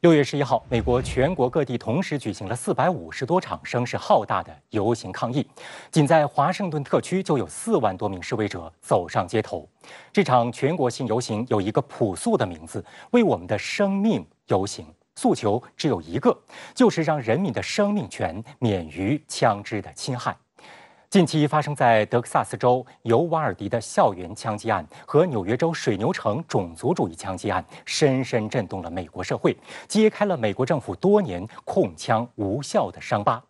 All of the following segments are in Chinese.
6月11号，美国全国各地同时举行了450多场声势浩大的游行抗议，仅在华盛顿特区就有4万多名示威者走上街头。这场全国性游行有一个朴素的名字——为我们的生命游行。诉求只有一个，就是让人民的生命权免于枪支的侵害。近期发生在德克萨斯州尤瓦尔迪的校园枪击案和纽约州水牛城种族主义枪击案，深深震动了美国社会，揭开了美国政府多年控枪无效的伤疤。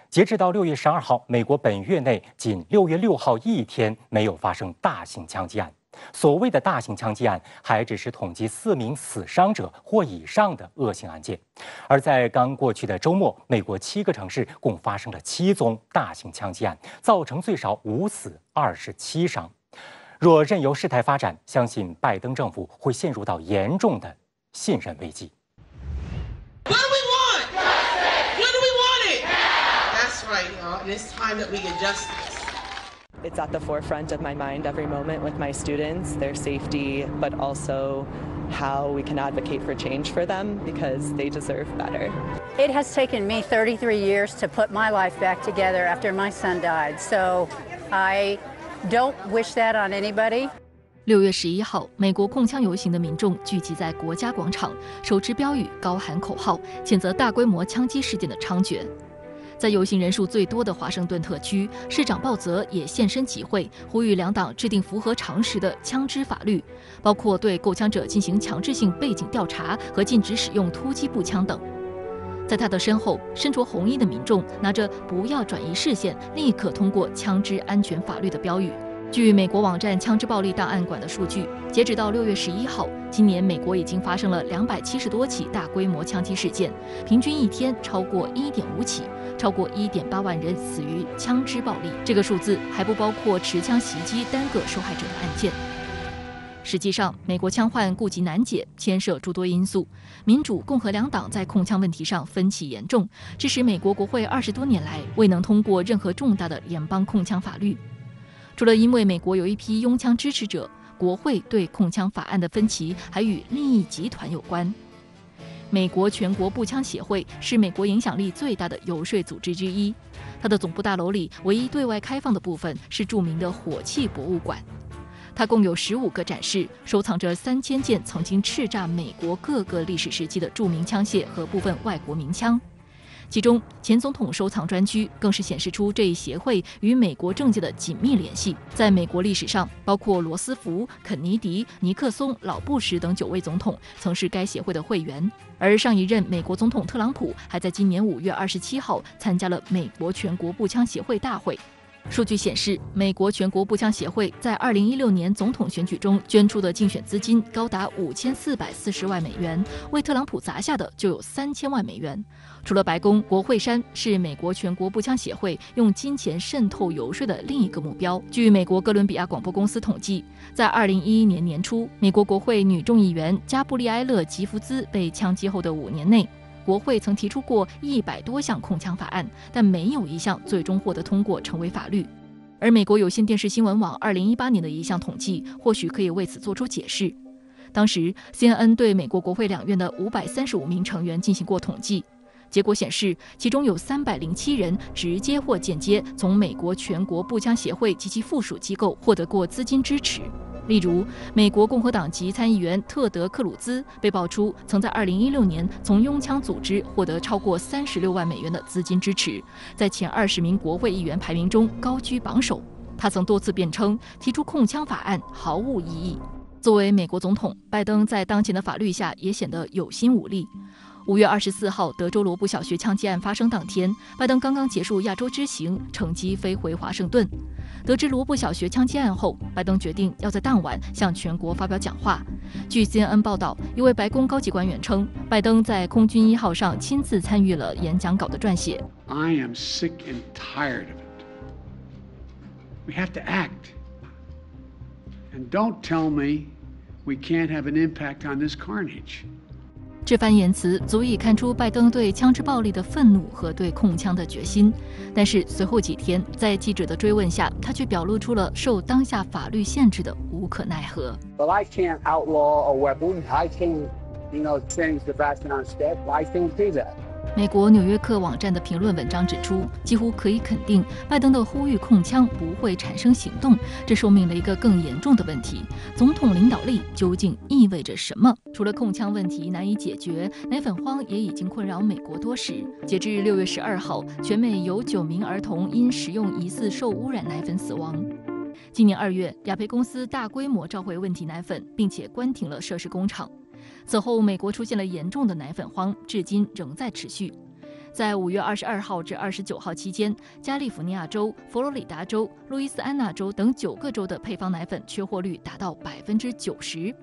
截至到6月12号，美国本月内仅6月6号一天没有发生大型枪击案。所谓的大型枪击案，还只是统计4名死伤者或以上的恶性案件。而在刚过去的周末，美国7个城市共发生了7宗大型枪击案，造成最少5死27伤。若任由事态发展，相信拜登政府会陷入到严重的信任危机。What do we want? Justice. When do we want it? That's right, y'all. And it's time that we get justice. It's at the forefront of my mind every moment with my students, their safety, but also how we can advocate for change for them because they deserve better. It has taken me 33 years to put my life back together after my son died, so I don't wish that on anybody. 6月11号，美国控枪游行的民众聚集在国家广场，手持标语，高喊口号，谴责大规模枪击事件的猖獗。在游行人数最多的华盛顿特区，市长鲍泽也现身集会，呼吁两党制定符合常识的枪支法律，包括对购枪者进行强制性背景调查和禁止使用突击步枪等。在他的身后，身着红衣的民众拿着“不要转移视线，立刻通过枪支安全法律”的标语。据美国网站枪支暴力档案馆的数据，截止到6月11号，今年美国已经发生了270多起大规模枪击事件，平均一天超过1.5起，超过1.8万人死于枪支暴力。这个数字还不包括持枪袭击单个受害者的案件。实际上，美国枪患痼疾难解，牵涉诸多因素。民主、共和两党在控枪问题上分歧严重，致使美国国会20多年来未能通过任何重大的联邦控枪法律。除了因为美国有一批拥枪支持者，国会对控枪法案的分歧还与利益集团有关。美国全国步枪协会是美国影响力最大的游说组织之一，它的总部大楼里唯一对外开放的部分是著名的火器博物馆。它共有15个展示，收藏着3000件曾经叱咤美国各个历史时期的著名枪械和部分外国名枪。其中，前总统收藏专区更是显示出这一协会与美国政界的紧密联系。在美国历史上，包括罗斯福、肯尼迪、尼克松、老布什等9位总统曾是该协会的会员。而上一任美国总统特朗普还在今年5月27号参加了美国全国步枪协会大会。数据显示，美国全国步枪协会在2016年总统选举中捐出的竞选资金高达5440万美元，为特朗普砸下的就有3000万美元。除了白宫，国会山是美国全国步枪协会用金钱渗透游说的另一个目标。据美国哥伦比亚广播公司统计，在2011年年初，美国国会女众议员加布利埃勒·吉福兹被枪击后的5年内，国会曾提出过100多项控枪法案，但没有一项最终获得通过成为法律。而美国有线电视新闻网2018年的一项统计，或许可以为此做出解释。当时 CNN 对美国国会两院的535名成员进行过统计，结果显示，其中有307人直接或间接从美国全国步枪协会及其附属机构获得过资金支持。例如，美国共和党籍参议员特德·克鲁兹被爆出曾在2016年从拥枪组织获得超过36万美元的资金支持，在前20名国会议员排名中高居榜首。他曾多次辩称提出控枪法案毫无意义。作为美国总统，拜登在当前的法律下也显得有心无力。5月24号，德州罗布小学枪击案发生当天，拜登刚刚结束亚洲之行，乘机飞回华盛顿。得知罗布小学枪击案后，拜登决定要在当晚向全国发表讲话。据 CNN 报道，一位白宫高级官员称，拜登在空军1号上亲自参与了演讲稿的撰写。I am sick and tired of it. We have to act. And don't tell me we can't have an impact on this carnage. 这番言辞足以看出拜登对枪支暴力的愤怒和对控枪的决心，但是随后几天，在记者的追问下，他却表露出了受当下法律限制的无可奈何。But I can't outlaw a weapon. I can't change the background step. I can't do that. 美国《纽约客》网站的评论文章指出，几乎可以肯定，拜登的呼吁控枪不会产生行动，这说明了一个更严重的问题：总统领导力究竟意味着什么？除了控枪问题难以解决，奶粉荒也已经困扰美国多时。截至6月12号，全美有9名儿童因食用疑似受污染奶粉死亡。今年2月，雅培公司大规模召回问题奶粉，并且关停了涉事工厂。此后，美国出现了严重的奶粉荒，至今仍在持续。在5月22号至29号期间，加利福尼亚州、佛罗里达州、路易斯安那州等9个州的配方奶粉缺货率达到90%。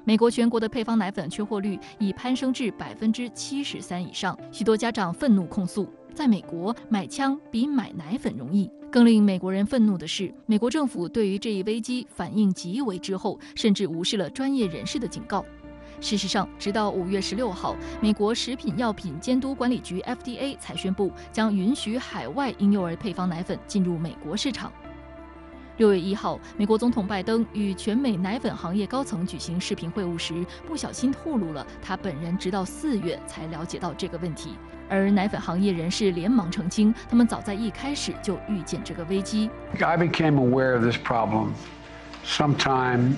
美国全国的配方奶粉缺货率已攀升至73%以上，许多家长愤怒控诉，在美国买枪比买奶粉容易。更令美国人愤怒的是，美国政府对于这一危机反应极为滞后，甚至无视了专业人士的警告。事实上，直到5月16号，美国食品药品监督管理局 FDA 才宣布将允许海外婴幼儿配方奶粉进入美国市场。6月1号，美国总统拜登与全美奶粉行业高层举行视频会晤时，不小心透露了他本人直到4月才了解到这个问题。而奶粉行业人士连忙澄清，他们早在一开始就预见这个危机。I became aware of this problem sometime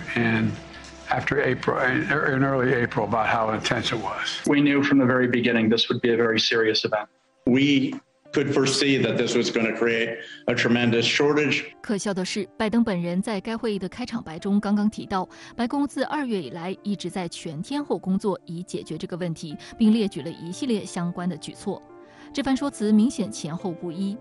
after April, in early April, about how intense it was. We knew from the very beginning this would be a very serious event. We could foresee that this was going to create a tremendous shortage. 可笑的是，拜登本人在该会议的开场白中刚刚提到，白宫自2月以来一直在全天候工作以解决这个问题，并列举了一系列相关的举措。这番说辞明显前后不一。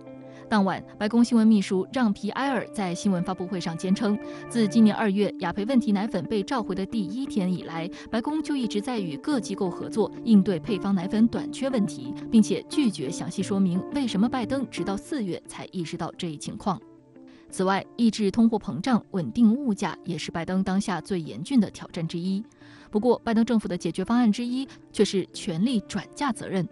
当晚，白宫新闻秘书让·皮埃尔在新闻发布会上坚称，自今年2月雅培问题奶粉被召回的第1天以来，白宫就一直在与各机构合作，应对配方奶粉短缺问题，并且拒绝详细说明为什么拜登直到4月才意识到这一情况。此外，抑制通货膨胀、稳定物价也是拜登当下最严峻的挑战之一。不过，拜登政府的解决方案之一却是全力转嫁责任。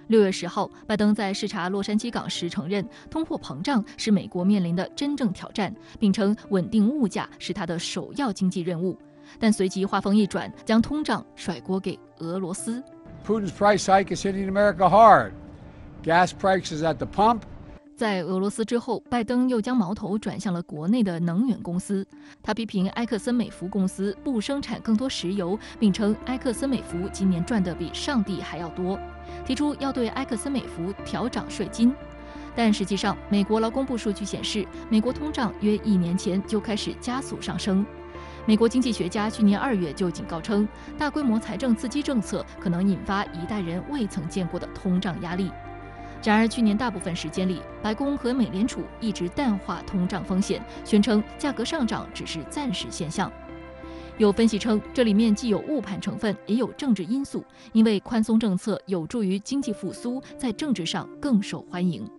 6月10号，拜登在视察洛杉矶港时承认，通货膨胀是美国面临的真正挑战，并称稳定物价是他的首要经济任务。但随即话锋一转，将通胀甩锅给俄罗斯。Putin's price hike is hitting America hard. Gas prices at the pump. 在俄罗斯之后，拜登又将矛头转向了国内的能源公司。他批评埃克森美孚公司不生产更多石油，并称埃克森美孚今年赚得比上帝还要多，提出要对埃克森美孚调涨税金。但实际上，美国劳工部数据显示，美国通胀约1年前就开始加速上升。美国经济学家去年2月就警告称，大规模财政刺激政策可能引发一代人未曾见过的通胀压力。然而，去年大部分时间里，白宫和美联储一直淡化通胀风险，宣称价格上涨只是暂时现象。有分析称，这里面既有误判成分，也有政治因素，因为宽松政策有助于经济复苏，在政治上更受欢迎。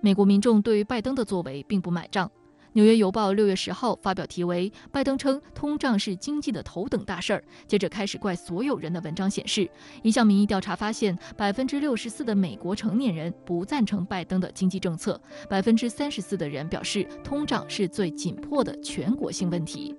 美国民众对于拜登的作为并不买账。纽约邮报6月10号发表题为“拜登称通胀是经济的头等大事儿”，接着开始怪所有人的文章显示，一项民意调查发现，64%的美国成年人不赞成拜登的经济政策，34%的人表示通胀是最紧迫的全国性问题。